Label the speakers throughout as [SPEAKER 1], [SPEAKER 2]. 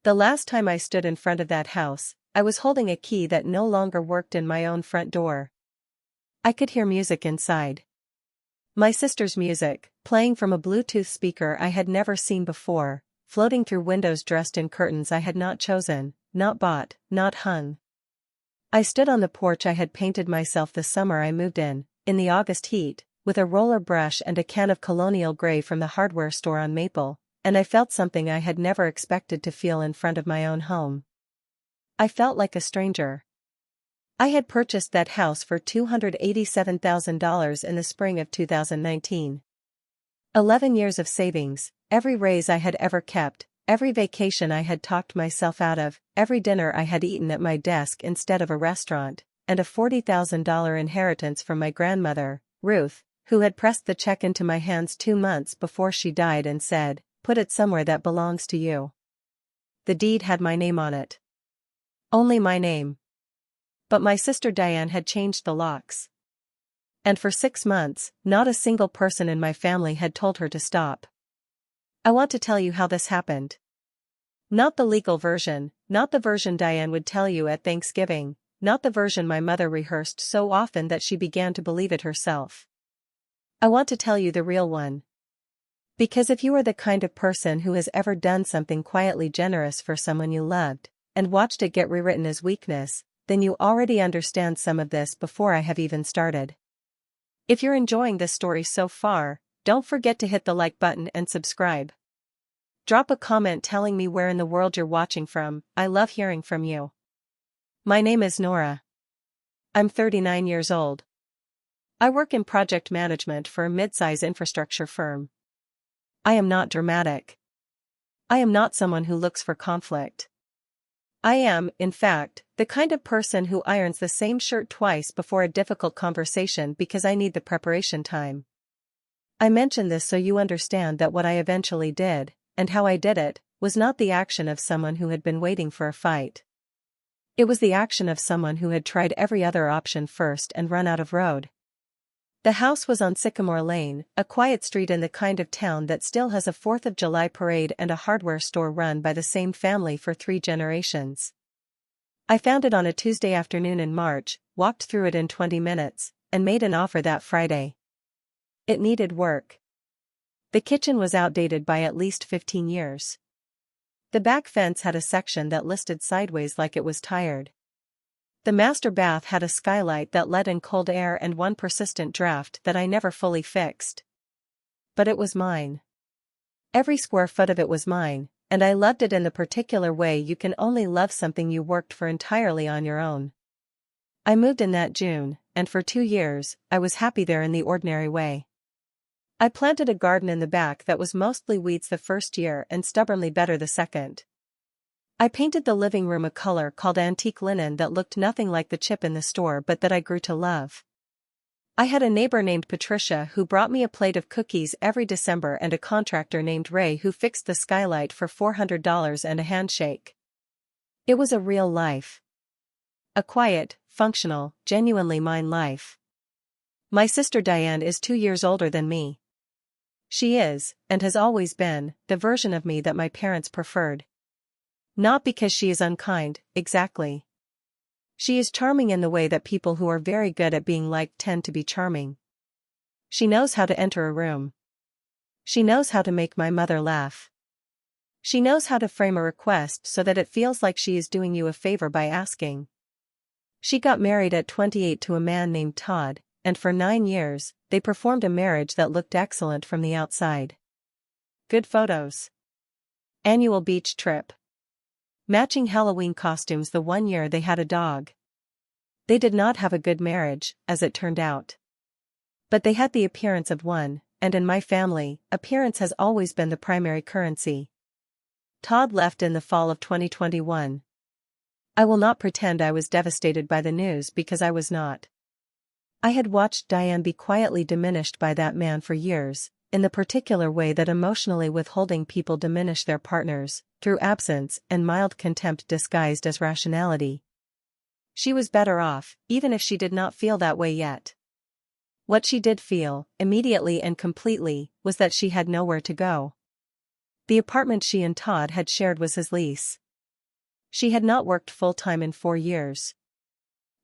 [SPEAKER 1] The last time I stood in front of that house, I was holding a key that no longer worked in my own front door. I could hear music inside. My sister's music, playing from a Bluetooth speaker I had never seen before, floating through windows dressed in curtains I had not chosen, not bought, not hung. I stood on the porch I had painted myself the summer I moved in the August heat, with a roller brush and a can of colonial gray from the hardware store on Maple, and I felt something I had never expected to feel in front of my own home. I felt like a stranger. I had purchased that house for $287,000 in the spring of 2019. 11 years of savings, every raise I had ever kept, every vacation I had talked myself out of, every dinner I had eaten at my desk instead of a restaurant, and a $40,000 inheritance from my grandmother, Ruth, who had pressed the check into my hands 2 months before she died and said, "Put it somewhere that belongs to you." The deed had my name on it. Only my name. But my sister Diane had changed the locks. And for 6 months, not a single person in my family had told her to stop. I want to tell you how this happened. Not the legal version, not the version Diane would tell you at Thanksgiving, not the version my mother rehearsed so often that she began to believe it herself. I want to tell you the real one. Because if you are the kind of person who has ever done something quietly generous for someone you loved, and watched it get rewritten as weakness, then you already understand some of this before I have even started. If you're enjoying this story so far, don't forget to hit the like button and subscribe. Drop a comment telling me where in the world you're watching from. I love hearing from you. My name is Nora. I'm 39 years old. I work in project management for a mid-size infrastructure firm. I am not dramatic. I am not someone who looks for conflict. I am, in fact, the kind of person who irons the same shirt twice before a difficult conversation because I need the preparation time. I mention this so you understand that what I eventually did, and how I did it, was not the action of someone who had been waiting for a fight. It was the action of someone who had tried every other option first and run out of road. The house was on Sycamore Lane, a quiet street in the kind of town that still has a 4th of July parade and a hardware store run by the same family for 3 generations. I found it on a Tuesday afternoon in March, walked through it in 20 minutes, and made an offer that Friday. It needed work. The kitchen was outdated by at least 15 years. The back fence had a section that listed sideways like it was tired. The master bath had a skylight that let in cold air and one persistent draft that I never fully fixed. But it was mine. Every square foot of it was mine, and I loved it in the particular way you can only love something you worked for entirely on your own. I moved in that June, and for 2 years, I was happy there in the ordinary way. I planted a garden in the back that was mostly weeds the first year and stubbornly better the second. I painted the living room a color called antique linen that looked nothing like the chip in the store but that I grew to love. I had a neighbor named Patricia who brought me a plate of cookies every December and a contractor named Ray who fixed the skylight for $400 and a handshake. It was a real life. A quiet, functional, genuinely mine life. My sister Diane is 2 years older than me. She is, and has always been, the version of me that my parents preferred. Not because she is unkind, exactly. She is charming in the way that people who are very good at being liked tend to be charming. She knows how to enter a room. She knows how to make my mother laugh. She knows how to frame a request so that it feels like she is doing you a favor by asking. She got married at 28 to a man named Todd, and for 9 years, they performed a marriage that looked excellent from the outside. Good photos. Annual beach trip. Matching Halloween costumes the one year they had a dog. They did not have a good marriage, as it turned out. But they had the appearance of one, and in my family, appearance has always been the primary currency. Todd left in the fall of 2021. I will not pretend I was devastated by the news because I was not. I had watched Diane be quietly diminished by that man for years, in the particular way that emotionally withholding people diminish their partners, through absence and mild contempt disguised as rationality. She was better off, even if she did not feel that way yet. What she did feel, immediately and completely, was that she had nowhere to go. The apartment she and Todd had shared was his lease. She had not worked full-time in 4 years.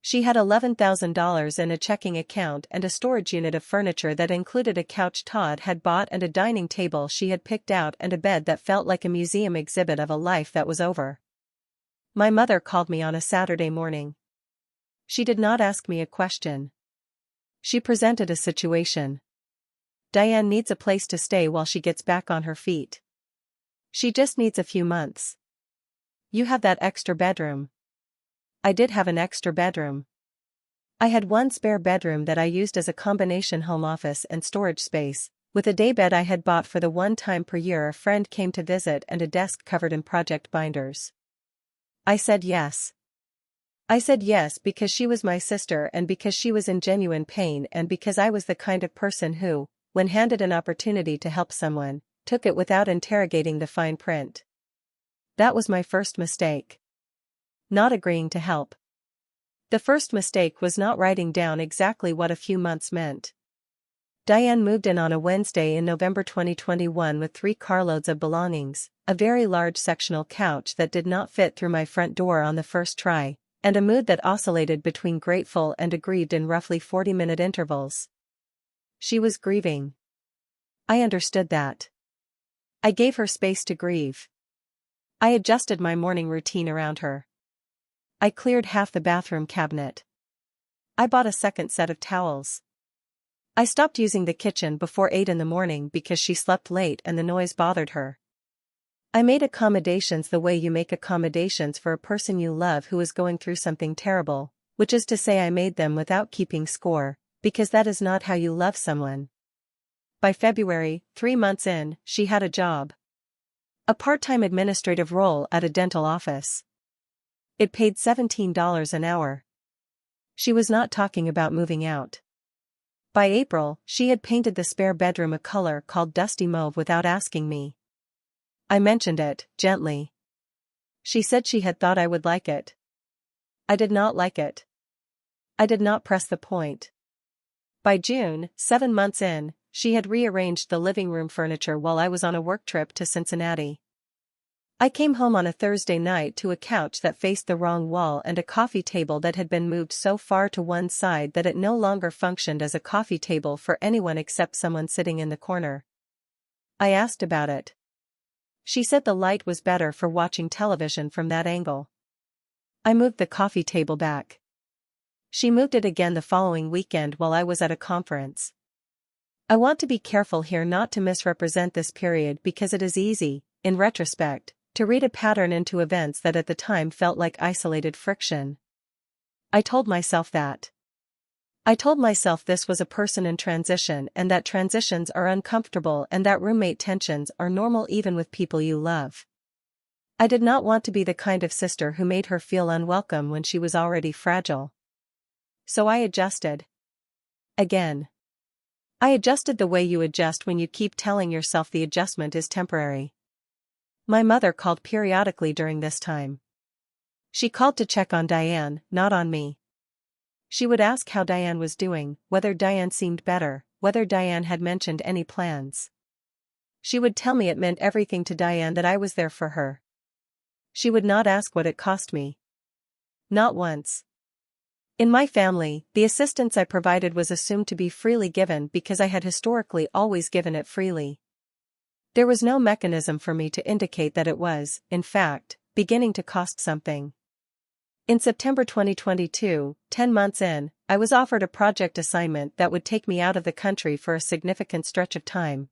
[SPEAKER 1] She had $11,000 in a checking account and a storage unit of furniture that included a couch Todd had bought and a dining table she had picked out and a bed that felt like a museum exhibit of a life that was over. My mother called me on a Saturday morning. She did not ask me a question. She presented a situation. Diane needs a place to stay while she gets back on her feet. She just needs a few months. You have that extra bedroom. I did have an extra bedroom. I had one spare bedroom that I used as a combination home office and storage space, with a daybed I had bought for the one time per year a friend came to visit and a desk covered in project binders. I said yes. I said yes because she was my sister and because she was in genuine pain and because I was the kind of person who, when handed an opportunity to help someone, took it without interrogating the fine print. That was my first mistake. Not agreeing to help. The first mistake was not writing down exactly what a few months meant. Diane moved in on a Wednesday in November 2021 with 3 carloads of belongings, a very large sectional couch that did not fit through my front door on the first try, and a mood that oscillated between grateful and aggrieved in roughly 40-minute intervals. She was grieving. I understood that. I gave her space to grieve. I adjusted my morning routine around her. I cleared half the bathroom cabinet. I bought a second set of towels. I stopped using the kitchen before 8 in the morning because she slept late and the noise bothered her. I made accommodations the way you make accommodations for a person you love who is going through something terrible, which is to say I made them without keeping score, because that is not how you love someone. By February, 3 months in, she had a job. A part-time administrative role at a dental office. It paid $17 an hour. She was not talking about moving out. By April, she had painted the spare bedroom a color called dusty mauve without asking me. I mentioned it, gently. She said she had thought I would like it. I did not like it. I did not press the point. By June, 7 months in, she had rearranged the living room furniture while I was on a work trip to Cincinnati. I came home on a Thursday night to a couch that faced the wrong wall and a coffee table that had been moved so far to one side that it no longer functioned as a coffee table for anyone except someone sitting in the corner. I asked about it. She said the light was better for watching television from that angle. I moved the coffee table back. She moved it again the following weekend while I was at a conference. I want to be careful here not to misrepresent this period because it is easy, in retrospect, to read a pattern into events that at the time felt like isolated friction. I told myself that. I told myself this was a person in transition and that transitions are uncomfortable and that roommate tensions are normal even with people you love. I did not want to be the kind of sister who made her feel unwelcome when she was already fragile. So I adjusted. Again. I adjusted the way you adjust when you keep telling yourself the adjustment is temporary. My mother called periodically during this time. She called to check on Diane, not on me. She would ask how Diane was doing, whether Diane seemed better, whether Diane had mentioned any plans. She would tell me it meant everything to Diane that I was there for her. She would not ask what it cost me. Not once. In my family, the assistance I provided was assumed to be freely given because I had historically always given it freely. There was no mechanism for me to indicate that it was, in fact, beginning to cost something. In September 2022, 10 months in, I was offered a project assignment that would take me out of the country for a significant stretch of time.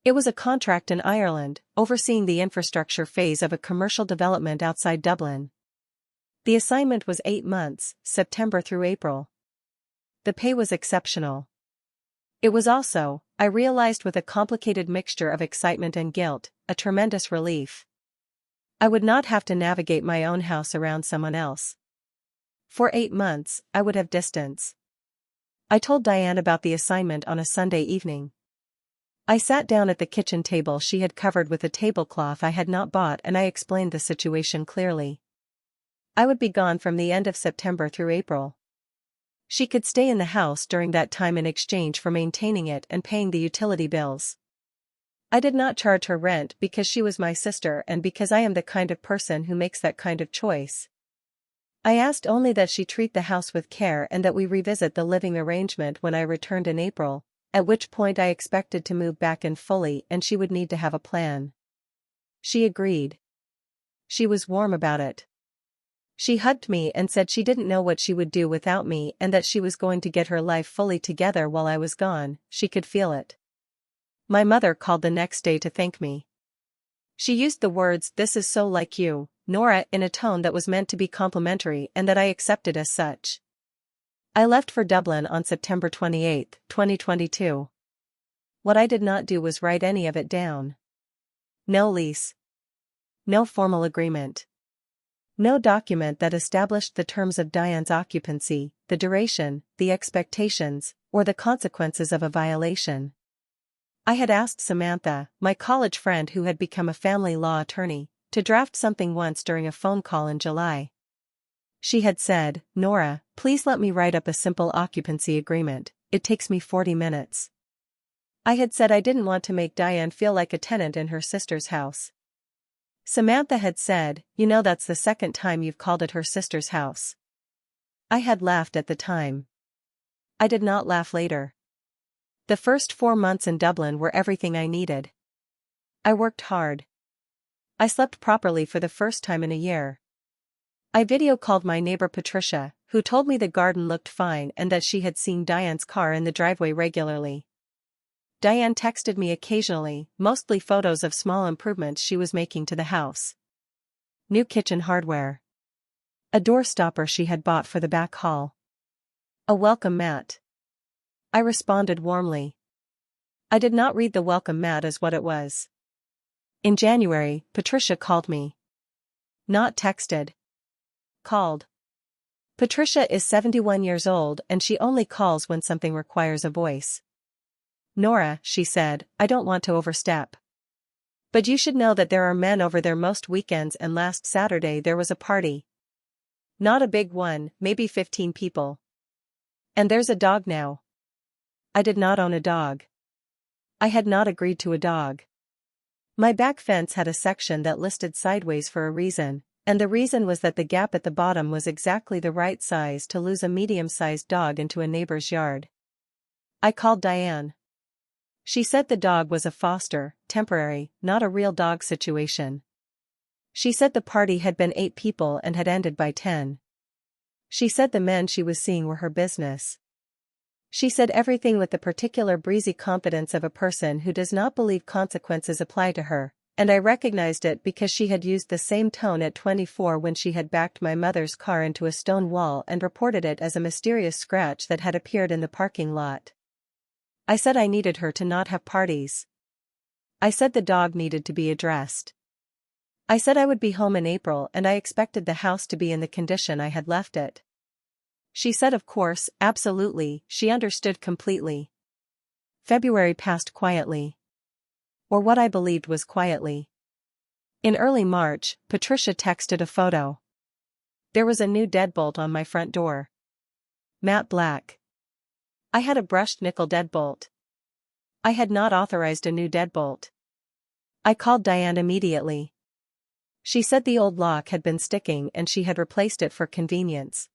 [SPEAKER 1] It was a contract in Ireland, overseeing the infrastructure phase of a commercial development outside Dublin. The assignment was 8 months, September through April. The pay was exceptional. It was also, I realized with a complicated mixture of excitement and guilt, a tremendous relief. I would not have to navigate my own house around someone else. For 8 months, I would have distance. I told Diane about the assignment on a Sunday evening. I sat down at the kitchen table she had covered with a tablecloth I had not bought and I explained the situation clearly. I would be gone from the end of September through April. She could stay in the house during that time in exchange for maintaining it and paying the utility bills. I did not charge her rent because she was my sister and because I am the kind of person who makes that kind of choice. I asked only that she treat the house with care and that we revisit the living arrangement when I returned in April, at which point I expected to move back in fully and she would need to have a plan. She agreed. She was warm about it. She hugged me and said she didn't know what she would do without me and that she was going to get her life fully together while I was gone. She could feel it. My mother called the next day to thank me. She used the words, "This is so like you, Nora," in a tone that was meant to be complimentary and that I accepted as such. I left for Dublin on September 28, 2022. What I did not do was write any of it down. No lease. No formal agreement. No document that established the terms of Diane's occupancy, the duration, the expectations, or the consequences of a violation. I had asked Samantha, my college friend who had become a family law attorney, to draft something once during a phone call in July. She had said, "Nora, please let me write up a simple occupancy agreement, it takes me 40 minutes. I had said I didn't want to make Diane feel like a tenant in her sister's house. Samantha had said, "You know that's the second time you've called it her sister's house." I had laughed at the time. I did not laugh later. The first 4 months in Dublin were everything I needed. I worked hard. I slept properly for the first time in a year. I video called my neighbor Patricia, who told me the garden looked fine and that she had seen Diane's car in the driveway regularly. Diane texted me occasionally, mostly photos of small improvements she was making to the house. New kitchen hardware. A door stopper she had bought for the back hall. A welcome mat. I responded warmly. I did not read the welcome mat as what it was. In January, Patricia called me. Not texted. Called. Patricia is 71 years old and she only calls when something requires a voice. "Nora," she said, "I don't want to overstep. But you should know that there are men over there most weekends and last Saturday there was a party. Not a big one, maybe 15 people. And there's a dog now." I did not own a dog. I had not agreed to a dog. My back fence had a section that listed sideways for a reason, and the reason was that the gap at the bottom was exactly the right size to lose a medium-sized dog into a neighbor's yard. I called Diane. She said the dog was a foster, temporary, not a real dog situation. She said the party had been 8 people and had ended by 10. She said the men she was seeing were her business. She said everything with the particular breezy confidence of a person who does not believe consequences apply to her, and I recognized it because she had used the same tone at 24 when she had backed my mother's car into a stone wall and reported it as a mysterious scratch that had appeared in the parking lot. I said I needed her to not have parties. I said the dog needed to be addressed. I said I would be home in April and I expected the house to be in the condition I had left it. She said of course, absolutely, she understood completely. February passed quietly. Or what I believed was quietly. In early March, Patricia texted a photo. There was a new deadbolt on my front door. Matte black. I had a brushed nickel deadbolt. I had not authorized a new deadbolt. I called Diane immediately. She said the old lock had been sticking and she had replaced it for convenience.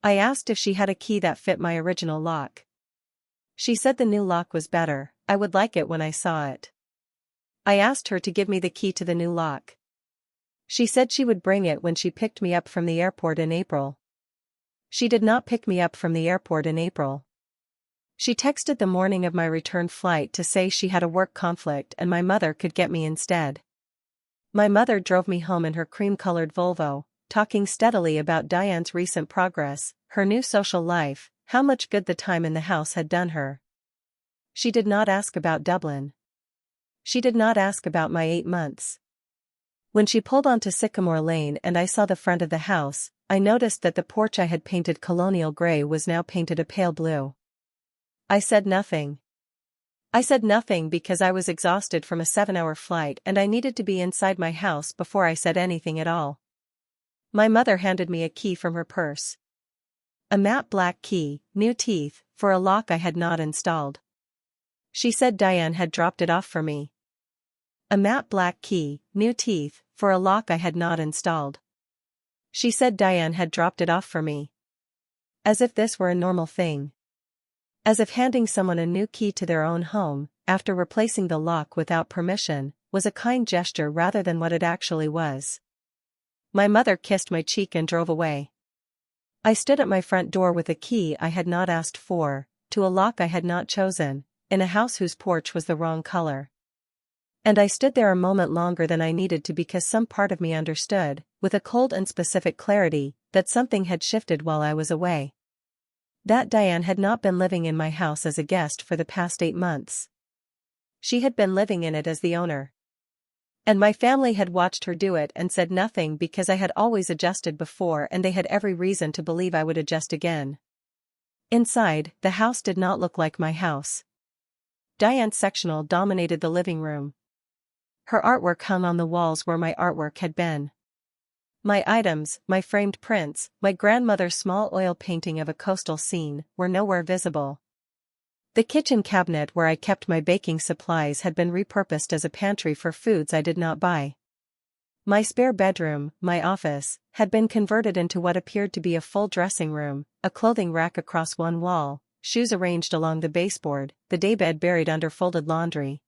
[SPEAKER 1] I asked if she had a key that fit my original lock. She said the new lock was better, I would like it when I saw it. I asked her to give me the key to the new lock. She said she would bring it when she picked me up from the airport in April. She did not pick me up from the airport in April. She texted the morning of my return flight to say she had a work conflict and my mother could get me instead. My mother drove me home in her cream-colored Volvo, talking steadily about Diane's recent progress, her new social life, how much good the time in the house had done her. She did not ask about Dublin. She did not ask about my 8 months. When she pulled onto Sycamore Lane and I saw the front of the house, I noticed that the porch I had painted colonial gray was now painted a pale blue. I said nothing. I said nothing because I was exhausted from a 7-hour flight and I needed to be inside my house before I said anything at all. My mother handed me a key from her purse. A matte black key, new teeth, for a lock I had not installed. She said Diane had dropped it off for me. A matte black key, new teeth, for a lock I had not installed. She said Diane had dropped it off for me. As if this were a normal thing. As if handing someone a new key to their own home, after replacing the lock without permission, was a kind gesture rather than what it actually was. My mother kissed my cheek and drove away. I stood at my front door with a key I had not asked for, to a lock I had not chosen, in a house whose porch was the wrong color. And I stood there a moment longer than I needed to because some part of me understood, with a cold and specific clarity, that something had shifted while I was away. That Diane had not been living in my house as a guest for the past 8 months. She had been living in it as the owner. And my family had watched her do it and said nothing because I had always adjusted before and they had every reason to believe I would adjust again. Inside, the house did not look like my house. Diane's sectional dominated the living room. Her artwork hung on the walls where my artwork had been. My items, my framed prints, my grandmother's small oil painting of a coastal scene, were nowhere visible. The kitchen cabinet where I kept my baking supplies had been repurposed as a pantry for foods I did not buy. My spare bedroom, my office, had been converted into what appeared to be a full dressing room, a clothing rack across one wall, shoes arranged along the baseboard, the daybed buried under folded laundry.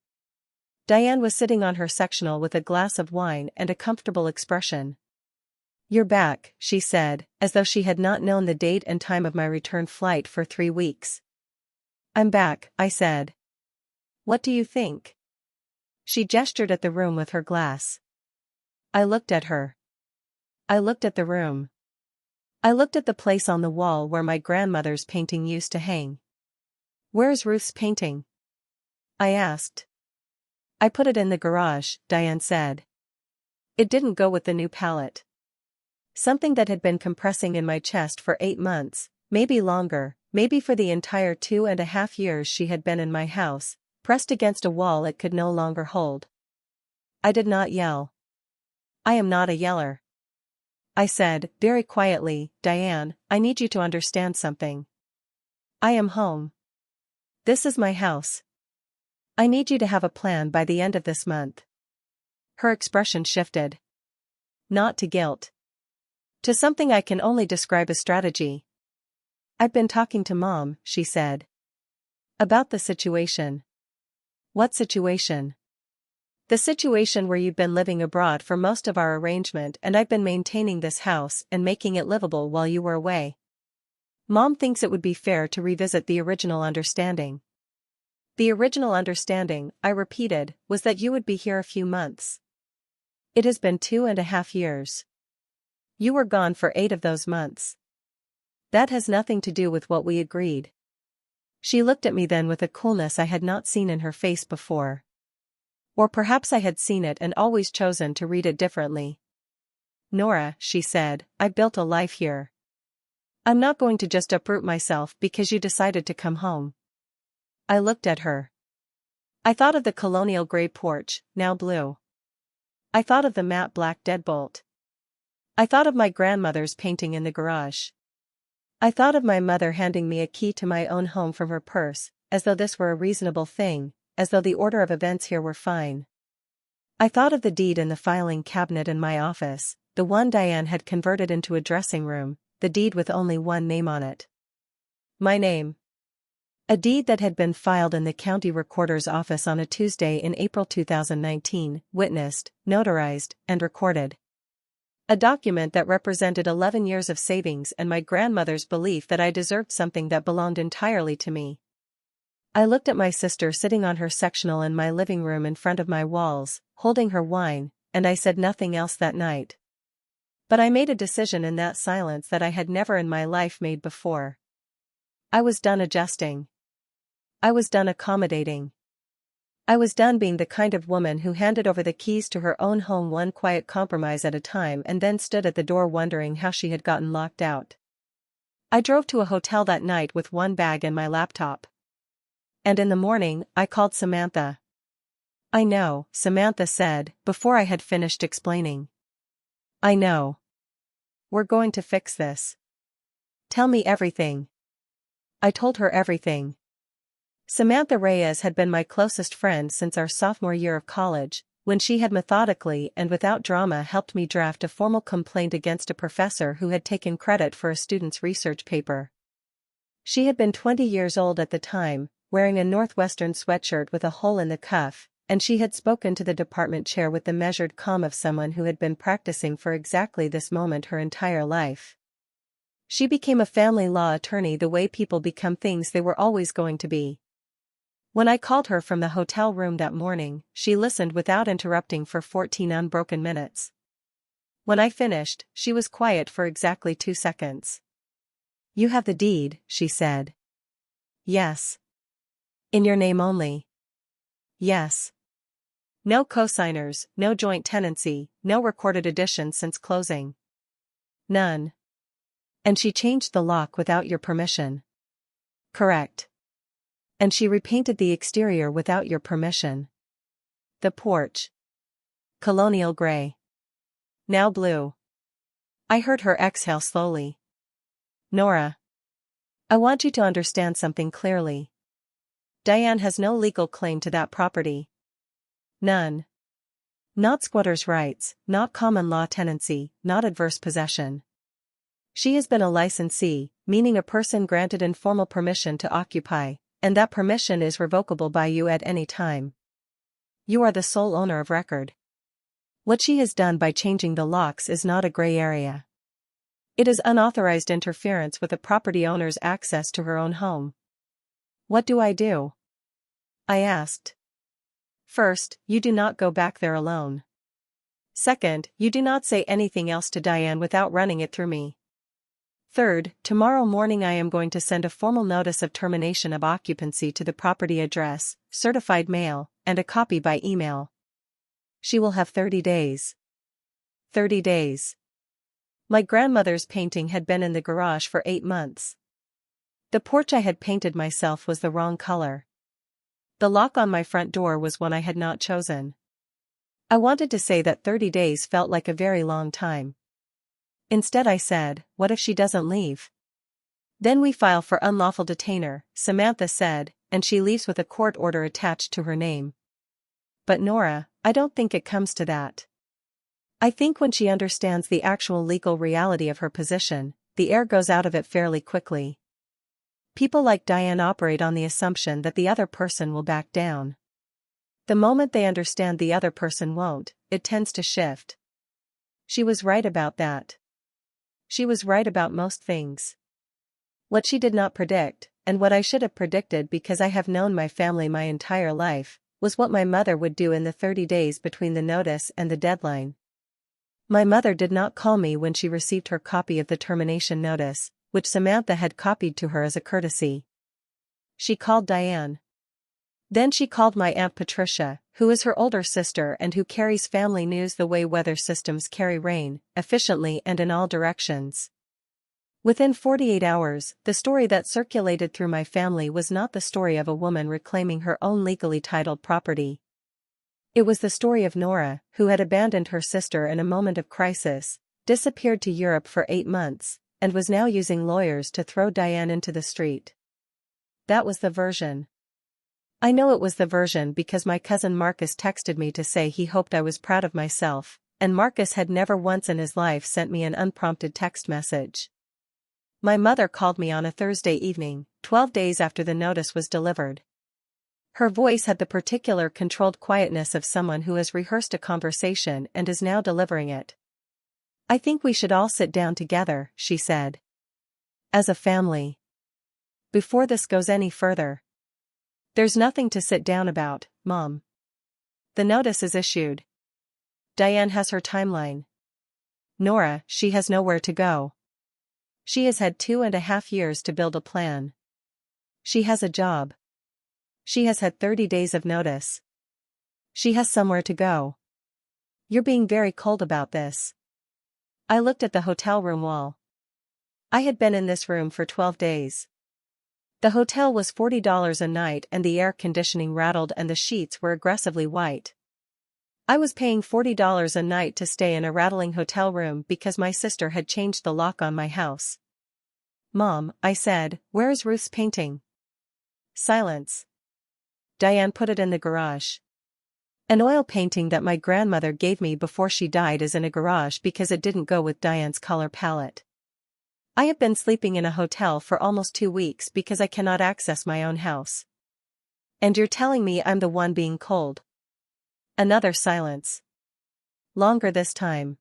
[SPEAKER 1] Diane was sitting on her sectional with a glass of wine and a comfortable expression. "You're back," she said, as though she had not known the date and time of my return flight for 3 weeks. "I'm back," I said. "What do you think?" She gestured at the room with her glass. I looked at her. I looked at the room. I looked at the place on the wall where my grandmother's painting used to hang. "Where's Ruth's painting?" I asked. "I put it in the garage," Diane said. It didn't go with the new palette. Something that had been compressing in my chest for 8 months, maybe longer, maybe for the entire 2.5 years she had been in my house, pressed against a wall it could no longer hold. I did not yell. I am not a yeller. I said, very quietly, "Diane, I need you to understand something. I am home. This is my house. I need you to have a plan by the end of this month." Her expression shifted. Not to guilt. To something I can only describe as strategy. "I've been talking to Mom," she said. "About the situation." "What situation?" "The situation where you've been living abroad for most of our arrangement and I've been maintaining this house and making it livable while you were away. Mom thinks it would be fair to revisit the original understanding." "The original understanding," I repeated, "was that you would be here a few months. It has been 2.5 years. You were gone for 8 of those months. That has nothing to do with what we agreed." She looked at me then with a coolness I had not seen in her face before. Or perhaps I had seen it and always chosen to read it differently. "Nora," she said, "I've built a life here. I'm not going to just uproot myself because you decided to come home." I looked at her. I thought of the colonial gray porch, now blue. I thought of the matte black deadbolt. I thought of my grandmother's painting in the garage. I thought of my mother handing me a key to my own home from her purse, as though this were a reasonable thing, as though the order of events here were fine. I thought of the deed in the filing cabinet in my office, the one Diane had converted into a dressing room, the deed with only one name on it. My name. A deed that had been filed in the county recorder's office on a Tuesday in April 2019, witnessed, notarized, and recorded. A document that represented 11 years of savings and my grandmother's belief that I deserved something that belonged entirely to me. I looked at my sister sitting on her sectional in my living room in front of my walls, holding her wine, and I said nothing else that night. But I made a decision in that silence that I had never in my life made before. I was done adjusting. I was done accommodating. I was done being the kind of woman who handed over the keys to her own home one quiet compromise at a time and then stood at the door wondering how she had gotten locked out. I drove to a hotel that night with one bag and my laptop. And in the morning, I called Samantha. "I know," Samantha said, before I had finished explaining. "I know. We're going to fix this. Tell me everything." I told her everything. Samantha Reyes had been my closest friend since our sophomore year of college, when she had methodically and without drama helped me draft a formal complaint against a professor who had taken credit for a student's research paper. She had been 20 years old at the time, wearing a Northwestern sweatshirt with a hole in the cuff, and she had spoken to the department chair with the measured calm of someone who had been practicing for exactly this moment her entire life. She became a family law attorney the way people become things they were always going to be. When I called her from the hotel room that morning, she listened without interrupting for 14 unbroken minutes. When I finished, she was quiet for exactly 2 seconds. "You have the deed," she said. "Yes." "In your name only?" "Yes." "No cosigners, no joint tenancy, no recorded addition since closing?" "None." "And she changed the lock without your permission?" "Correct." "And she repainted the exterior without your permission?" "The porch. Colonial gray. Now blue." I heard her exhale slowly. "Nora. I want you to understand something clearly. Diane has no legal claim to that property. None. Not squatter's rights, not common law tenancy, not adverse possession. She has been a licensee, meaning a person granted informal permission to occupy, and that permission is revocable by you at any time. You are the sole owner of record. What she has done by changing the locks is not a gray area. It is unauthorized interference with a property owner's access to her own home." "What do I do?" I asked. "First, you do not go back there alone. Second, you do not say anything else to Diane without running it through me. Third, tomorrow morning I am going to send a formal notice of termination of occupancy to the property address, certified mail, and a copy by email. She will have 30 days. 30 days. My grandmother's painting had been in the garage for 8 months. The porch I had painted myself was the wrong color. The lock on my front door was one I had not chosen. I wanted to say that 30 days felt like a very long time. Instead I said, "What if she doesn't leave?" "Then we file for unlawful detainer," Samantha said, "and she leaves with a court order attached to her name." "But Nora, I don't think it comes to that. I think when she understands the actual legal reality of her position, the air goes out of it fairly quickly. People like Diane operate on the assumption that the other person will back down. The moment they understand the other person won't, it tends to shift." She was right about that. She was right about most things. What she did not predict, and what I should have predicted because I have known my family my entire life, was what my mother would do in the 30 days between the notice and the deadline. My mother did not call me when she received her copy of the termination notice, which Samantha had copied to her as a courtesy. She called Diane. Then she called my Aunt Patricia, who is her older sister and who carries family news the way weather systems carry rain, efficiently and in all directions. Within 48 hours, the story that circulated through my family was not the story of a woman reclaiming her own legally titled property. It was the story of Nora, who had abandoned her sister in a moment of crisis, disappeared to Europe for 8 months, and was now using lawyers to throw Diane into the street. That was the version. I know it was the version because my cousin Marcus texted me to say he hoped I was proud of myself, and Marcus had never once in his life sent me an unprompted text message. My mother called me on a Thursday evening, 12 days after the notice was delivered. Her voice had the particular controlled quietness of someone who has rehearsed a conversation and is now delivering it. "I think we should all sit down together," she said. "As a family. Before this goes any further." "There's nothing to sit down about, Mom. The notice is issued. Diane has her timeline. Nora, she has nowhere to go. She has had 2.5 years to build a plan. She has a job. She has had 30 days of notice. She has somewhere to go. You're being very cold about this." I looked at the hotel room wall. I had been in this room for 12 days. The hotel was $40 a night and the air conditioning rattled and the sheets were aggressively white. I was paying $40 a night to stay in a rattling hotel room because my sister had changed the lock on my house. "Mom," I said, "where is Ruth's painting?" Silence. "Diane put it in the garage." An oil painting that my grandmother gave me before she died is in a garage because it didn't go with Diane's color palette. I have been sleeping in a hotel for almost 2 weeks because I cannot access my own house. And you're telling me I'm the one being cold? Another silence. Longer this time.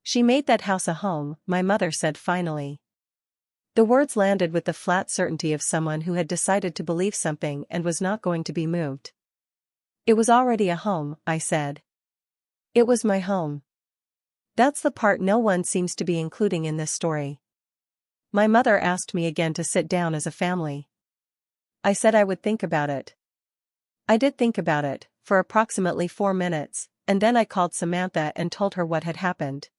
[SPEAKER 1] She made that house a home, my mother said finally. The words landed with the flat certainty of someone who had decided to believe something and was not going to be moved. It was already a home, I said. It was my home. That's the part no one seems to be including in this story. My mother asked me again to sit down as a family. I said I would think about it. I did think about it, for approximately 4 minutes, and then I called Samantha and told her what had happened.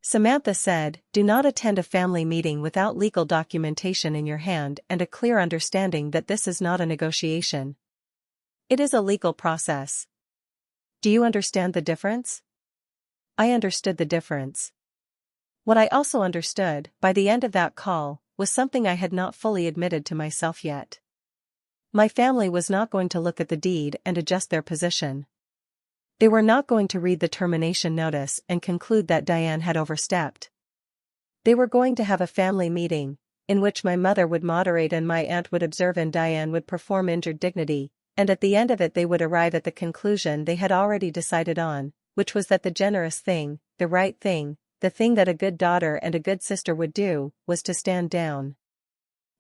[SPEAKER 1] Samantha said, "Do not attend a family meeting without legal documentation in your hand and a clear understanding that this is not a negotiation. It is a legal process. Do you understand the difference?" I understood the difference. What I also understood, by the end of that call, was something I had not fully admitted to myself yet. My family was not going to look at the deed and adjust their position. They were not going to read the termination notice and conclude that Diane had overstepped. They were going to have a family meeting, in which my mother would moderate and my aunt would observe and Diane would perform injured dignity, and at the end of it they would arrive at the conclusion they had already decided on, which was that the generous thing, the right thing, the thing that a good daughter and a good sister would do, was to stand down.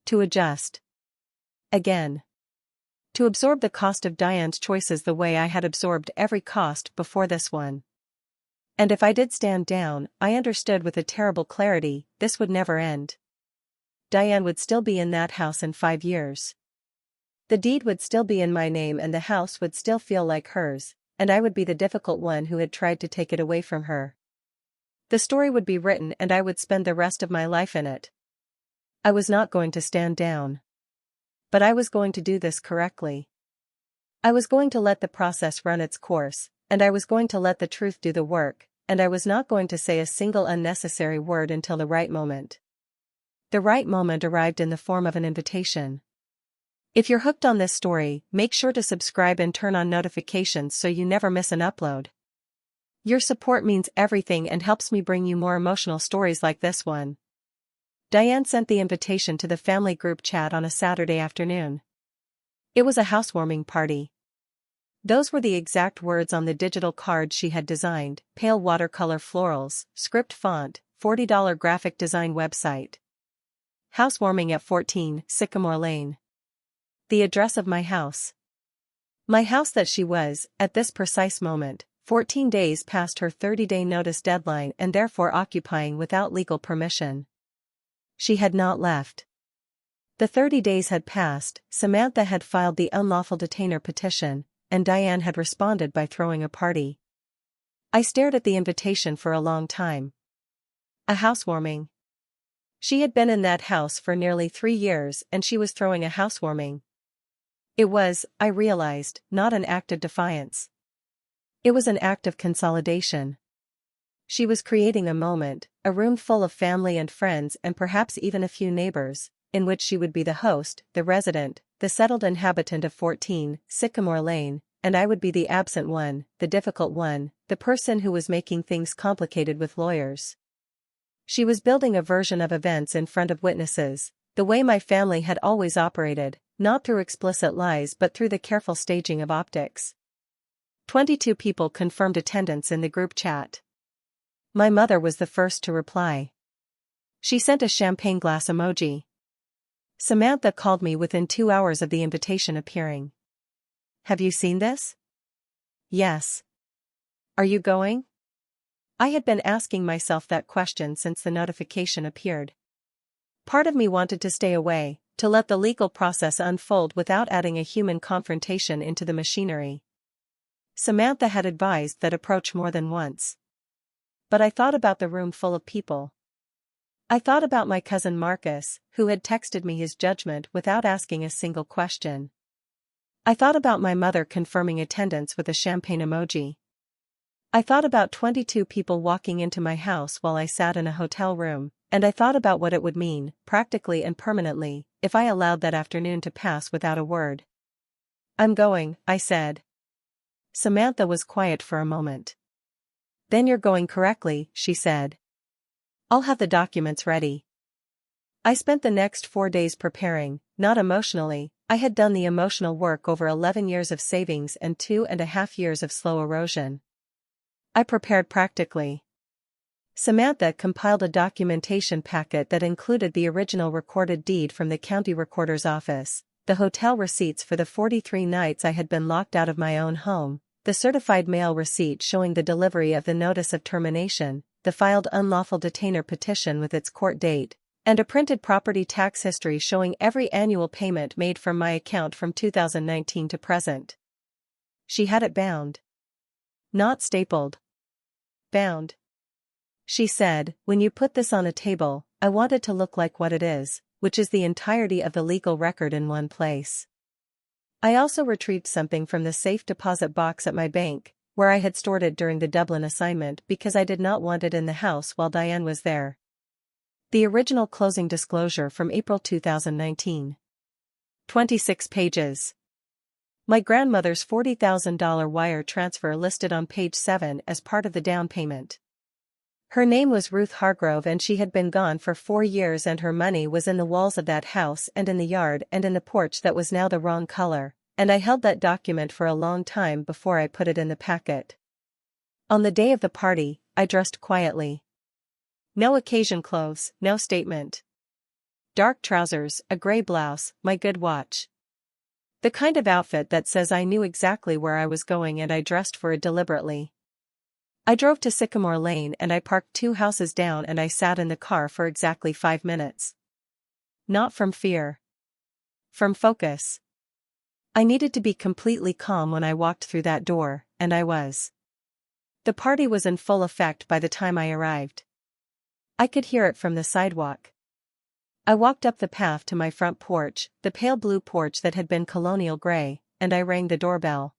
[SPEAKER 1] To adjust. Again. To absorb the cost of Diane's choices the way I had absorbed every cost before this one. And if I did stand down, I understood with a terrible clarity, this would never end. Diane would still be in that house in 5 years. The deed would still be in my name and the house would still feel like hers, and I would be the difficult one who had tried to take it away from her. The story would be written and I would spend the rest of my life in it. I was not going to stand down. But I was going to do this correctly. I was going to let the process run its course, and I was going to let the truth do the work, and I was not going to say a single unnecessary word until the right moment. The right moment arrived in the form of an invitation. If you're hooked on this story, make sure to subscribe and turn on notifications so you never miss an upload. Your support means everything and helps me bring you more emotional stories like this one. Diane sent the invitation to the family group chat on a Saturday afternoon. It was a housewarming party. Those were the exact words on the digital card she had designed: pale watercolor florals, script font, $40 graphic design website. Housewarming at 14 Sycamore Lane. The address of my house. My house that she was, at this precise moment, 14 days past her 30-day notice deadline and therefore occupying without legal permission. She had not left. The 30 days had passed, Samantha had filed the unlawful detainer petition, and Diane had responded by throwing a party. I stared at the invitation for a long time. A housewarming. She had been in that house for nearly 3 years and she was throwing a housewarming. It was, I realized, not an act of defiance. It was an act of consolidation. She was creating a moment, a room full of family and friends and perhaps even a few neighbors, in which she would be the host, the resident, the settled inhabitant of 14 Sycamore Lane, and I would be the absent one, the difficult one, the person who was making things complicated with lawyers. She was building a version of events in front of witnesses, the way my family had always operated, not through explicit lies but through the careful staging of optics. 22 people confirmed attendance in the group chat. My mother was the first to reply. She sent a champagne glass emoji. Samantha called me within 2 hours of the invitation appearing. "Have you seen this?" "Yes." "Are you going?" I had been asking myself that question since the notification appeared. Part of me wanted to stay away, to let the legal process unfold without adding a human confrontation into the machinery. Samantha had advised that approach more than once. But I thought about the room full of people. I thought about my cousin Marcus, who had texted me his judgment without asking a single question. I thought about my mother confirming attendance with a champagne emoji. I thought about 22 people walking into my house while I sat in a hotel room, and I thought about what it would mean, practically and permanently, if I allowed that afternoon to pass without a word. "I'm going," I said. Samantha was quiet for a moment. Then you're going correctly, she said. I'll have the documents ready. I spent the next 4 days preparing, not emotionally. I had done the emotional work over 11 years of savings and 2.5 years of slow erosion. I prepared practically. Samantha compiled a documentation packet that included the original recorded deed from the county recorder's office, the hotel receipts for the 43 nights I had been locked out of my own home, the certified mail receipt showing the delivery of the notice of termination, the filed unlawful detainer petition with its court date, and a printed property tax history showing every annual payment made from my account from 2019 to present. She had it bound. Not stapled. Bound. She said, when you put this on a table, I want it to look like what it is, which is the entirety of the legal record in one place. I also retrieved something from the safe deposit box at my bank, where I had stored it during the Dublin assignment because I did not want it in the house while Diane was there. The original closing disclosure from April 2019. 26 pages. My grandmother's $40,000 wire transfer listed on page 7 as part of the down payment. Her name was Ruth Hargrove and she had been gone for 4 years and her money was in the walls of that house and in the yard and in the porch that was now the wrong color, and I held that document for a long time before I put it in the packet. On the day of the party, I dressed quietly. No occasion clothes, no statement. Dark trousers, a gray blouse, my good watch. The kind of outfit that says I knew exactly where I was going and I dressed for it deliberately. I drove to Sycamore Lane and I parked 2 houses down and I sat in the car for exactly 5 minutes. Not from fear. From focus. I needed to be completely calm when I walked through that door, and I was. The party was in full effect by the time I arrived. I could hear it from the sidewalk. I walked up the path to my front porch, the pale blue porch that had been colonial gray, and I rang the doorbell.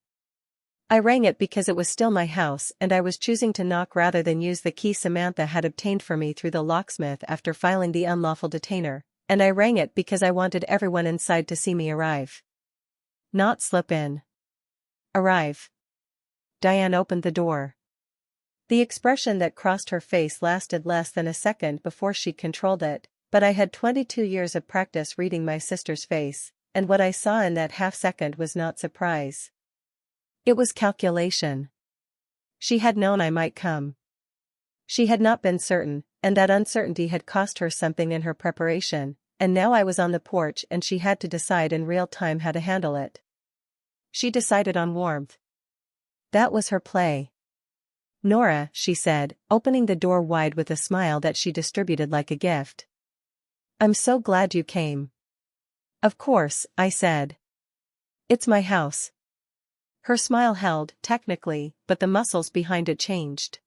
[SPEAKER 1] I rang it because it was still my house and I was choosing to knock rather than use the key Samantha had obtained for me through the locksmith after filing the unlawful detainer, and I rang it because I wanted everyone inside to see me arrive. Not slip in. Arrive. Diane opened the door. The expression that crossed her face lasted less than a second before she controlled it, but I had 22 years of practice reading my sister's face, and what I saw in that half-second was not surprise. It was calculation. She had known I might come. She had not been certain, and that uncertainty had cost her something in her preparation, and now I was on the porch and she had to decide in real time how to handle it. She decided on warmth. That was her play. Nora, she said, opening the door wide with a smile that she distributed like a gift. I'm so glad you came. Of course, I said. It's my house. Her smile held, technically, but the muscles behind it changed.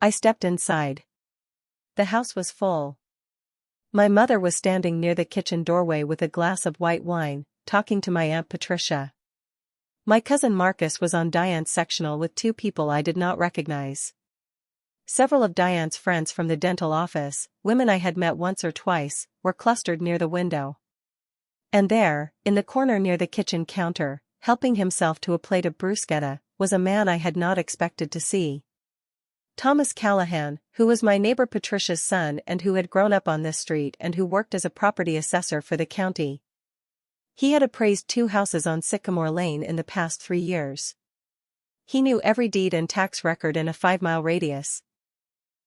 [SPEAKER 1] I stepped inside. The house was full. My mother was standing near the kitchen doorway with a glass of white wine, talking to my Aunt Patricia. My cousin Marcus was on Diane's sectional with 2 people I did not recognize. Several of Diane's friends from the dental office, women I had met once or twice, were clustered near the window. And there, in the corner near the kitchen counter, helping himself to a plate of bruschetta, was a man I had not expected to see. Thomas Callahan, who was my neighbor Patricia's son and who had grown up on this street and who worked as a property assessor for the county. He had appraised 2 houses on Sycamore Lane in the past 3 years. He knew every deed and tax record in a 5-mile radius.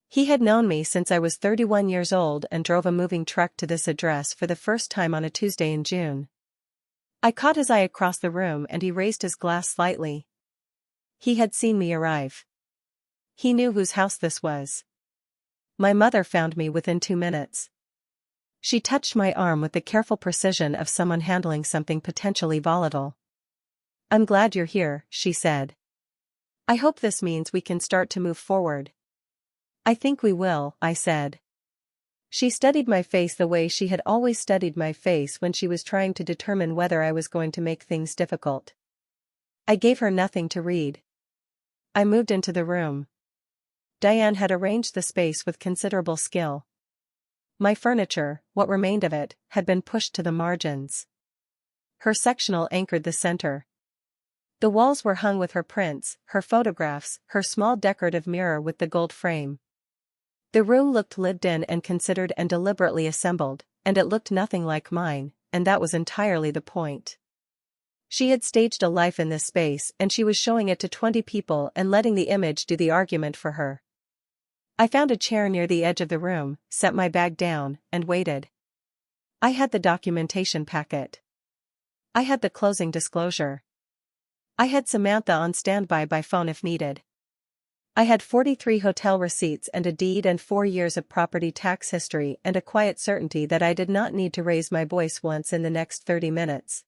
[SPEAKER 1] He had known me since I was 31 years old and drove a moving truck to this address for the first time on a Tuesday in June. I caught his eye across the room and he raised his glass slightly. He had seen me arrive. He knew whose house this was. My mother found me within 2 minutes. She touched my arm with the careful precision of someone handling something potentially volatile. I'm glad you're here, she said. I hope this means we can start to move forward. I think we will, I said. She studied my face the way she had always studied my face when she was trying to determine whether I was going to make things difficult. I gave her nothing to read. I moved into the room. Diane had arranged the space with considerable skill. My furniture, what remained of it, had been pushed to the margins. Her sectional anchored the center. The walls were hung with her prints, her photographs, her small decorative mirror with the gold frame. The room looked lived in and considered and deliberately assembled, and it looked nothing like mine, and that was entirely the point. She had staged a life in this space and she was showing it to 20 people and letting the image do the argument for her. I found a chair near the edge of the room, set my bag down, and waited. I had the documentation packet. I had the closing disclosure. I had Samantha on standby by phone if needed. I had 43 hotel receipts and a deed and 4 years of property tax history and a quiet certainty that I did not need to raise my voice once in the next 30 minutes.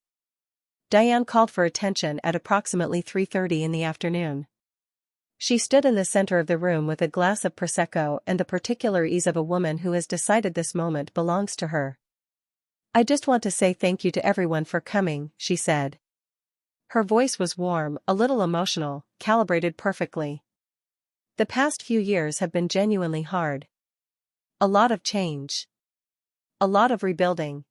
[SPEAKER 1] Diane called for attention at approximately 3:30 in the afternoon. She stood in the center of the room with a glass of Prosecco and the particular ease of a woman who has decided this moment belongs to her. "I just want to say thank you to everyone for coming," she said. Her voice was warm, a little emotional, calibrated perfectly. "The past few years have been genuinely hard. A lot of change. A lot of rebuilding.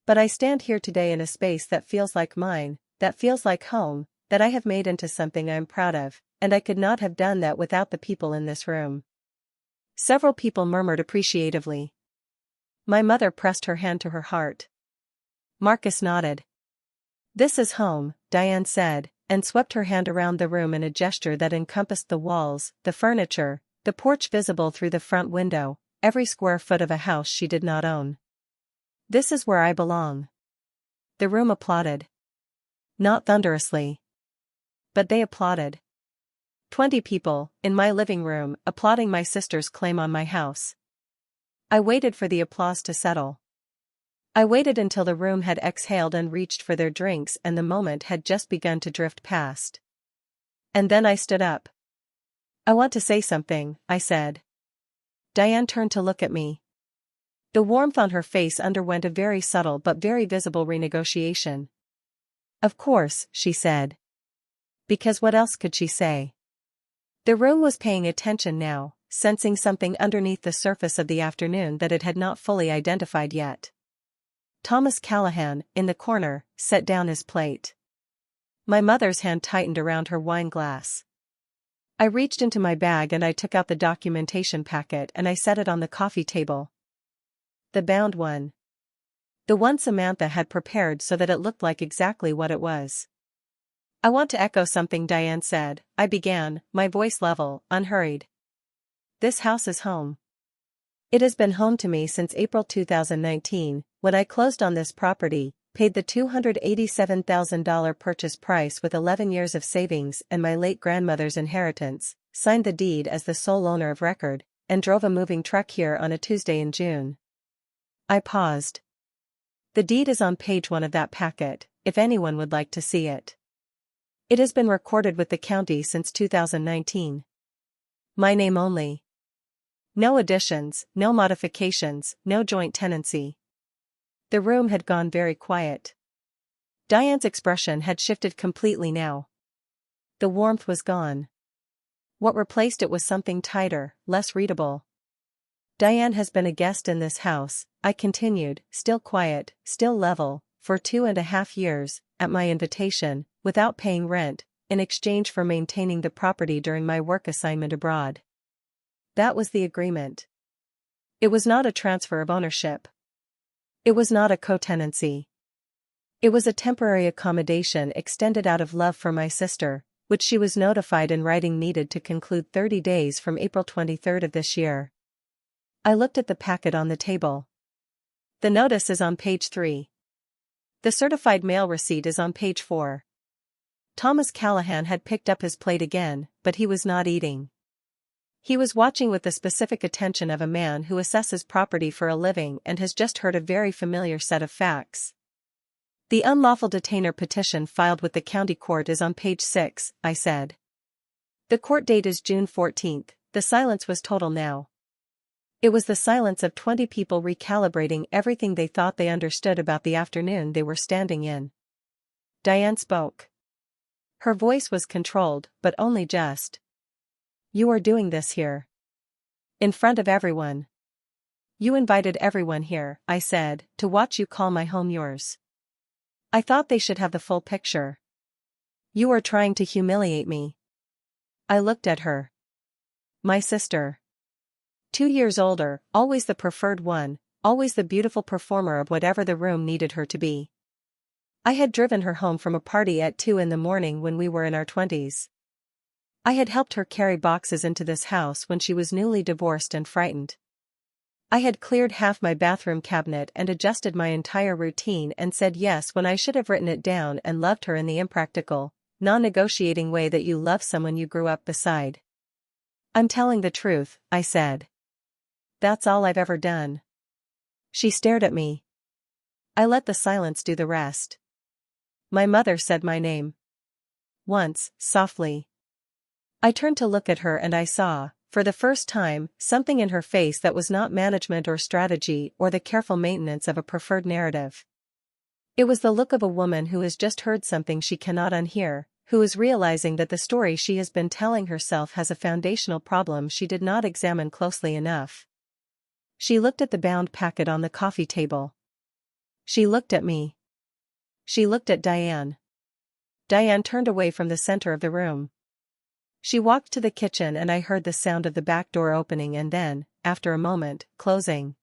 [SPEAKER 1] But I stand here today in a space that feels like mine, that feels like home, that I have made into something I am proud of, and I could not have done that without the people in this room." Several people murmured appreciatively. My mother pressed her hand to her heart. Marcus nodded. "This is home," Diane said, and swept her hand around the room in a gesture that encompassed the walls, the furniture, the porch visible through the front window, every square foot of a house she did not own. "This is where I belong." The room applauded. Not thunderously. But they applauded. 20 people, in my living room, applauding my sister's claim on my house. I waited for the applause to settle. I waited until the room had exhaled and reached for their drinks and the moment had just begun to drift past. And then I stood up. "I want to say something," I said. Diane turned to look at me. The warmth on her face underwent a very subtle but very visible renegotiation. "Of course," she said. Because what else could she say? The room was paying attention now, sensing something underneath the surface of the afternoon that it had not fully identified yet. Thomas Callahan, in the corner, set down his plate. My mother's hand tightened around her wine glass. I reached into my bag and I took out the documentation packet and I set it on the coffee table. The bound one. The one Samantha had prepared so that it looked like exactly what it was. "I want to echo something Diane said," I began, my voice level, unhurried. "This house is home. It has been home to me since April 2019, when I closed on this property, paid the $287,000 purchase price with 11 years of savings and my late grandmother's inheritance, signed the deed as the sole owner of record, and drove a moving truck here on a Tuesday in June." I paused. "The deed is on page 1 of that packet, if anyone would like to see it. It has been recorded with the county since 2019. My name only. No additions, no modifications, no joint tenancy." The room had gone very quiet. Diane's expression had shifted completely now. The warmth was gone. What replaced it was something tighter, less readable. "Diane has been a guest in this house," I continued, still quiet, still level, "for 2.5 years, at my invitation, without paying rent, in exchange for maintaining the property during my work assignment abroad." That was the agreement. It was not a transfer of ownership. It was not a co-tenancy. It was a temporary accommodation extended out of love for my sister, which she was notified in writing needed to conclude 30 days from April 23 of this year. I looked at the packet on the table. The notice is on page 3. The certified mail receipt is on page 4. Thomas Callahan had picked up his plate again, but he was not eating. He was watching with the specific attention of a man who assesses property for a living and has just heard a very familiar set of facts. "The unlawful detainer petition filed with the county court is on page 6, I said. "The court date is June 14th, the silence was total now. It was the silence of 20 people recalibrating everything they thought they understood about the afternoon they were standing in. Diane spoke. Her voice was controlled, but only just. "You are doing this here. In front of everyone. You invited everyone here," I said, "to watch you call my home yours. I thought they should have the full picture. You are trying to humiliate me. I looked at her. My sister. 2 years older, always the preferred one, always the beautiful performer of whatever the room needed her to be. I had driven her home from a party at 2 in the morning when we were in our 20s. I had helped her carry boxes into this house when she was newly divorced and frightened. I had cleared half my bathroom cabinet and adjusted my entire routine and said yes when I should have written it down and loved her in the impractical, non-negotiating way that you love someone you grew up beside. I'm telling the truth, I said. That's all I've ever done. She stared at me. I let the silence do the rest. My mother said my name. Once, softly. I turned to look at her and I saw, for the first time, something in her face that was not management or strategy or the careful maintenance of a preferred narrative. It was the look of a woman who has just heard something she cannot unhear, who is realizing that the story she has been telling herself has a foundational problem she did not examine closely enough. She looked at the bound packet on the coffee table. She looked at me. She looked at Diane. Diane turned away from the center of the room. She walked to the kitchen and I heard the sound of the back door opening and then, after a moment, closing.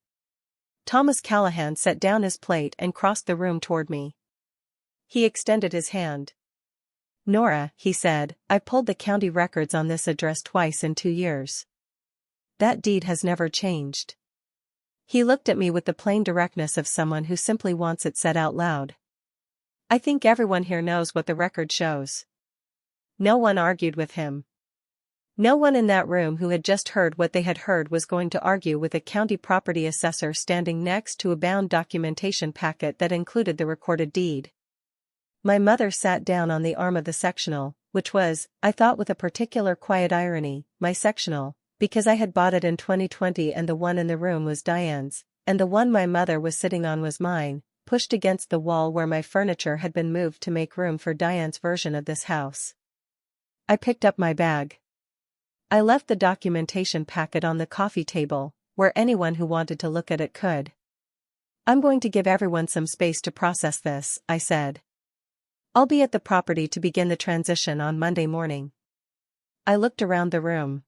[SPEAKER 1] Thomas Callahan set down his plate and crossed the room toward me. He extended his hand. Nora, he said, I pulled the county records on this address twice in 2 years. That deed has never changed. He looked at me with the plain directness of someone who simply wants it said out loud. I think everyone here knows what the record shows. No one argued with him. No one in that room who had just heard what they had heard was going to argue with a county property assessor standing next to a bound documentation packet that included the recorded deed. My mother sat down on the arm of the sectional, which was, I thought with a particular quiet irony, my sectional, because I had bought it in 2020 and the one in the room was Diane's, and the one my mother was sitting on was mine, pushed against the wall where my furniture had been moved to make room for Diane's version of this house. I picked up my bag. I left the documentation packet on the coffee table, where anyone who wanted to look at it could. I'm going to give everyone some space to process this, I said. I'll be at the property to begin the transition on Monday morning. I looked around the room.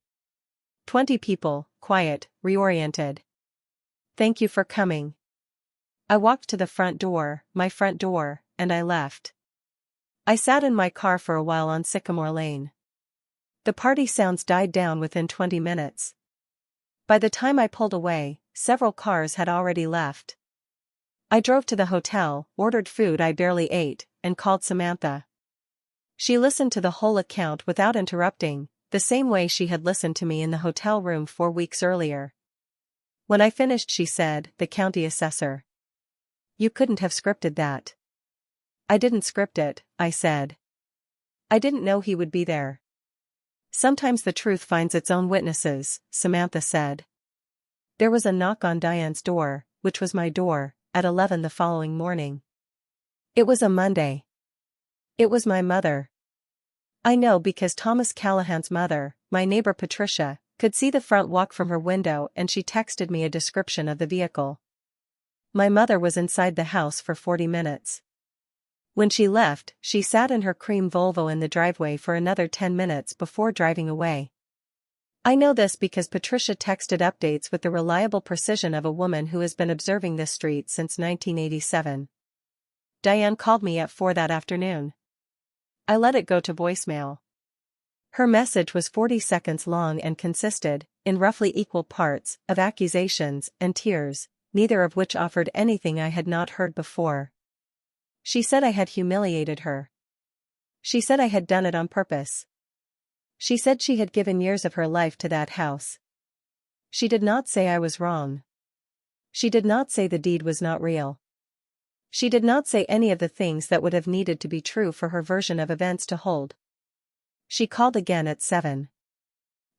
[SPEAKER 1] 20 people, quiet, reoriented. Thank you for coming. I walked to the front door, my front door, and I left. I sat in my car for a while on Sycamore Lane. The party sounds died down within 20 minutes. By the time I pulled away, several cars had already left. I drove to the hotel, ordered food I barely ate, and called Samantha. She listened to the whole account without interrupting, the same way she had listened to me in the hotel room 4 weeks earlier. When I finished she said, the county assessor. You couldn't have scripted that. I didn't script it, I said. I didn't know he would be there. Sometimes the truth finds its own witnesses, Samantha said. There was a knock on Diane's door, which was my door, at 11 the following morning. It was a Monday. It was my mother. I know because Thomas Callahan's mother, my neighbor Patricia, could see the front walk from her window and she texted me a description of the vehicle. My mother was inside the house for 40 minutes. When she left, she sat in her cream Volvo in the driveway for another 10 minutes before driving away. I know this because Patricia texted updates with the reliable precision of a woman who has been observing this street since 1987. Diane called me at 4 that afternoon. I let it go to voicemail. Her message was 40 seconds long and consisted, in roughly equal parts, of accusations and tears, neither of which offered anything I had not heard before. She said I had humiliated her. She said I had done it on purpose. She said she had given years of her life to that house. She did not say I was wrong. She did not say the deed was not real. She did not say any of the things that would have needed to be true for her version of events to hold. She called again at 7.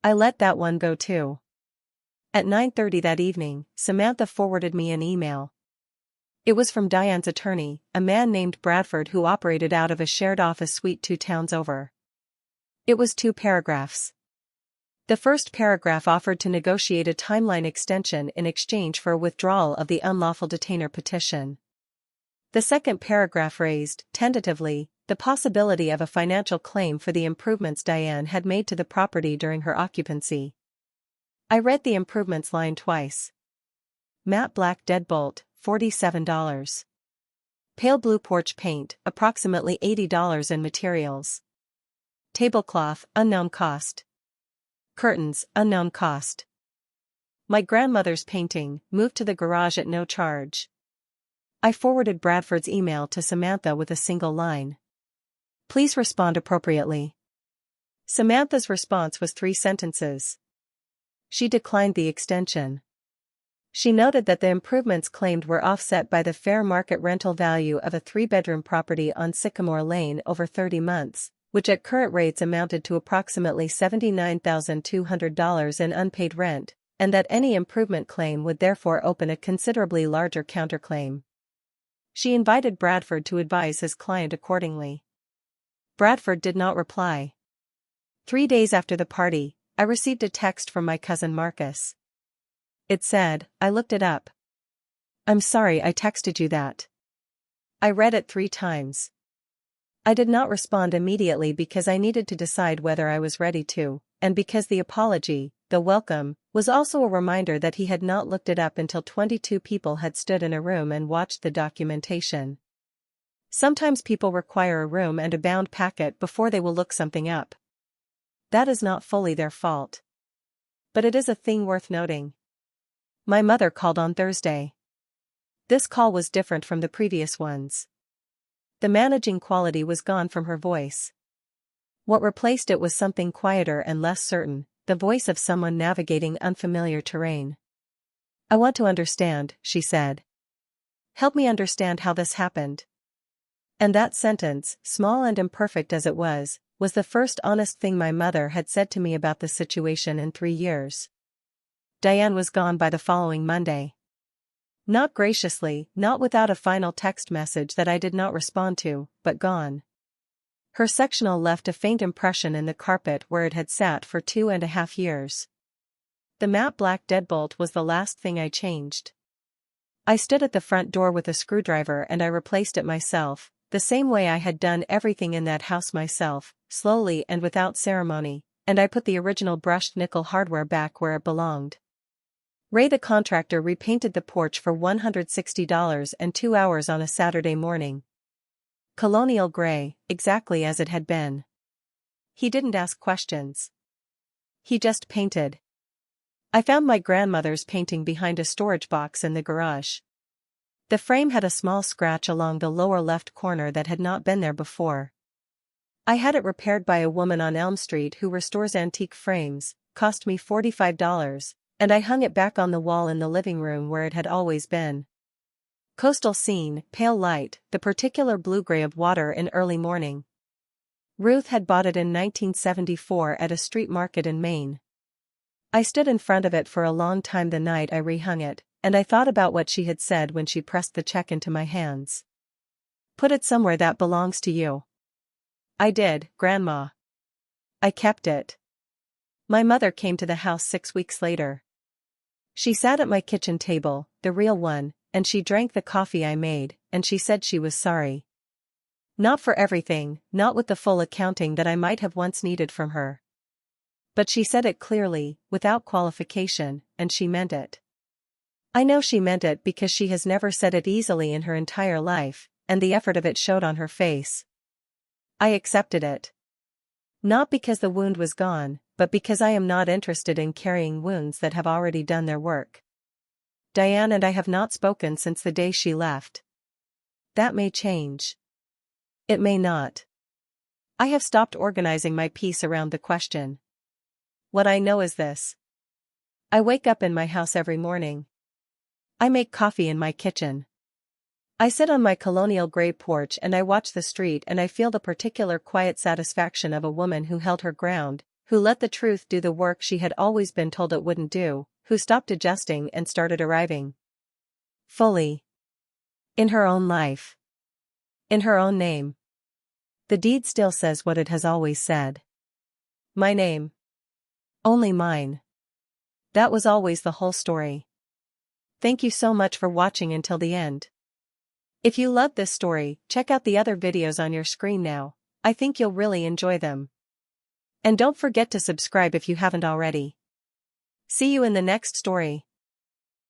[SPEAKER 1] I let that one go too. At 9:30 that evening, Samantha forwarded me an email. It was from Diane's attorney, a man named Bradford who operated out of a shared office suite 2 towns over. It was 2 paragraphs. The first paragraph offered to negotiate a timeline extension in exchange for a withdrawal of the unlawful detainer petition. The second paragraph raised, tentatively, the possibility of a financial claim for the improvements Diane had made to the property during her occupancy. I read the improvements line twice. Matte black deadbolt, $47. Pale blue porch paint, approximately $80 in materials. Tablecloth, unknown cost. Curtains, unknown cost. My grandmother's painting, moved to the garage at no charge. I forwarded Bradford's email to Samantha with a single line. Please respond appropriately. Samantha's response was 3 sentences. She declined the extension. She noted that the improvements claimed were offset by the fair market rental value of a 3-bedroom property on Sycamore Lane over 30 months, which at current rates amounted to approximately $79,200 in unpaid rent, and that any improvement claim would therefore open a considerably larger counterclaim. She invited Bradford to advise his client accordingly. Bradford did not reply. 3 days after the party, I received a text from my cousin Marcus. It said, I looked it up. I'm sorry I texted you that. I read it 3 times. I did not respond immediately because I needed to decide whether I was ready to, and because the apology, though welcome, was also a reminder that he had not looked it up until 22 people had stood in a room and watched the documentation. Sometimes people require a room and a bound packet before they will look something up. That is not fully their fault. But it is a thing worth noting. My mother called on Thursday. This call was different from the previous ones. The managing quality was gone from her voice. What replaced it was something quieter and less certain, the voice of someone navigating unfamiliar terrain. I want to understand, she said. Help me understand how this happened. And that sentence, small and imperfect as it was the first honest thing my mother had said to me about the situation in 3 years. Diane was gone by the following Monday. Not graciously, not without a final text message that I did not respond to, but gone. Her sectional left a faint impression in the carpet where it had sat for 2.5 years. The matte black deadbolt was the last thing I changed. I stood at the front door with a screwdriver and I replaced it myself, the same way I had done everything in that house myself, slowly and without ceremony, and I put the original brushed nickel hardware back where it belonged. Ray the contractor repainted the porch for $160 and 2 hours on a Saturday morning. Colonial gray, exactly as it had been. He didn't ask questions. He just painted. I found my grandmother's painting behind a storage box in the garage. The frame had a small scratch along the lower left corner that had not been there before. I had it repaired by a woman on Elm Street who restores antique frames, cost me $45. And I hung it back on the wall in the living room where it had always been. Coastal scene, pale light, the particular blue-gray of water in early morning. Ruth had bought it in 1974 at a street market in Maine. I stood in front of it for a long time the night I rehung it, and I thought about what she had said when she pressed the check into my hands. Put it somewhere that belongs to you. I did, Grandma. I kept it. My mother came to the house 6 weeks later. She sat at my kitchen table, the real one, and she drank the coffee I made, and she said she was sorry. Not for everything, not with the full accounting that I might have once needed from her. But she said it clearly, without qualification, and she meant it. I know she meant it because she has never said it easily in her entire life, and the effort of it showed on her face. I accepted it. Not because the wound was gone, but because I am not interested in carrying wounds that have already done their work. Diane and I have not spoken since the day she left. That may change. It may not. I have stopped organizing my piece around the question. What I know is this. I wake up in my house every morning. I make coffee in my kitchen. I sit on my colonial gray porch and I watch the street and I feel the particular quiet satisfaction of a woman who held her ground, who let the truth do the work she had always been told it wouldn't do, who stopped adjusting and started arriving. Fully. In her own life. In her own name. The deed still says what it has always said. My name. Only mine. That was always the whole story. Thank you so much for watching until the end. If you love this story, check out the other videos on your screen now. I think you'll really enjoy them. And don't forget to subscribe if you haven't already. See you in the next story.